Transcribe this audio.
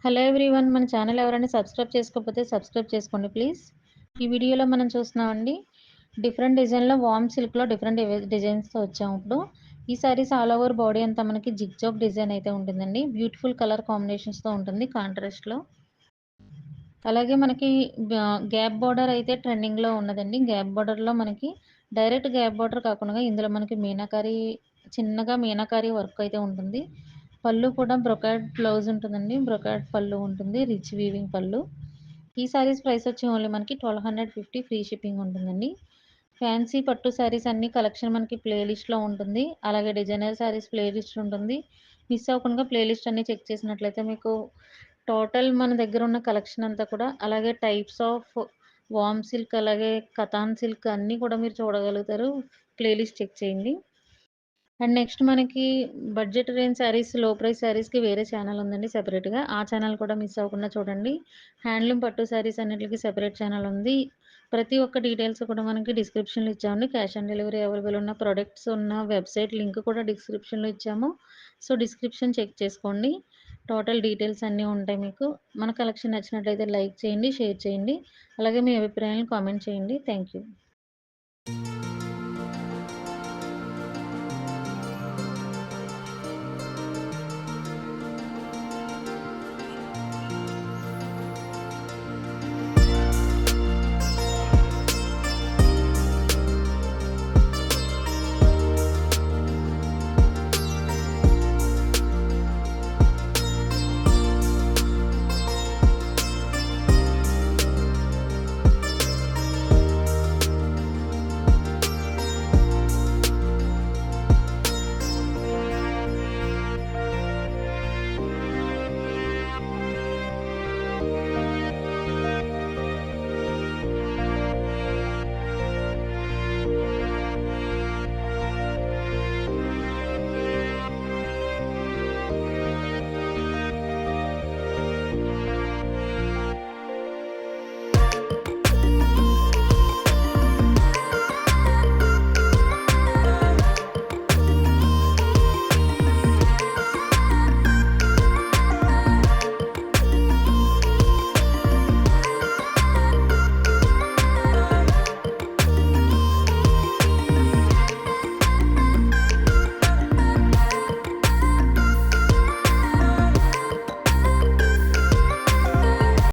Hello everyone. మన channel ఎవరైనా subscribe చేసుకోకపోతే సబ్స్క్రైబ్ చేసుకోండి ప్లీజ్. ఈ వీడియోలో మనం చూస్తున్నామండి డిఫరెంట్ డిజైన్‌లో వార్మ్ సిల్క్‌లో డిఫరెంట్ డిజైన్స్‌తో వచ్చాము ఇప్పుడు. ఈ సారీస్ ఆల్ ఓవర్ బాడీ అంతా మనకి జిగ్‌జాగ్ డిజైన్ అయితే ఉంటుందండి. బ్యూటిఫుల్ కలర్ కాంబినేషన్స్‌తో ఉంటుంది కాంట్రాస్ట్‌లో. అలాగే మనకి గ్యాప్ బోర్డర్ అయితే ట్రెండింగ్‌లో ఉన్నదండి. గ్యాప్ బోర్డర్‌లో మనకి డైరెక్ట్ గ్యాప్ బోర్డర్ కాకుండా ఇందులో మనకి మీనాకరి చిన్నగా మీనాకరి వర్క్ అయితే ఉంటుంది. పళ్ళు కూడా బ్రొకాడ్ బ్లౌజ్ ఉంటుందండి. బ్రొకాడ్ పళ్ళు ఉంటుంది. రిచ్ వీవింగ్ పళ్ళు. ఈ సారీస్ ప్రైస్ వచ్చి ఓన్లీ మనకి 1250 ఫ్రీ షిప్పింగ్ ఉంటుందండి. ఫ్యాన్సీ పట్టు సారీస్ అన్ని కలెక్షన్ మనకి ప్లే లిస్ట్‌లో ఉంటుంది. అలాగే డిజైనర్ సారీస్ ప్లే లిస్ట్ ఉంటుంది. మిస్ అవ్వకుండా ప్లే లిస్ట్ అన్ని చెక్ చేసినట్లయితే మీకు టోటల్ మన దగ్గర ఉన్న కలెక్షన్ అంతా కూడా అలాగే టైప్స్ ఆఫ్ వార్మ్ సిల్క్ అలాగే కతాన్ సిల్క్ అన్నీ కూడా మీరు చూడగలుగుతారు. ప్లే లిస్ట్ చెక్ చేయండి. అండ్ నెక్స్ట్ మనకి బడ్జెట్ రేంజ్ శారీస్, లో ప్రైస్ శారీస్‌కి వేరే ఛానల్ ఉందండి సెపరేట్‌గా. ఆ ఛానల్ కూడా మిస్ అవ్వకుండా చూడండి. హ్యాండ్లూమ్ పట్టు శారీస్ అన్నిట్లికి సెపరేట్ ఛానల్ ఉంది. ప్రతి ఒక్క డీటెయిల్స్ కూడా మనకి డిస్క్రిప్షన్‌లో ఇచ్చామండి. క్యాష్ ఆన్ డెలివరీ అవైలబుల్ ఉన్న ప్రొడక్ట్స్ ఉన్న వెబ్‌సైట్ లింక్ కూడా డిస్క్రిప్షన్‌లో ఇచ్చాము. సో, డిస్క్రిప్షన్ చెక్ చేసుకోండి. టోటల్ డీటెయిల్స్ అన్నీ ఉంటాయి మీకు. మన కలెక్షన్ నచ్చినట్లయితే లైక్ చేయండి, షేర్ చేయండి. అలాగే మీ అభిప్రాయాలను కామెంట్ చేయండి. Thank you.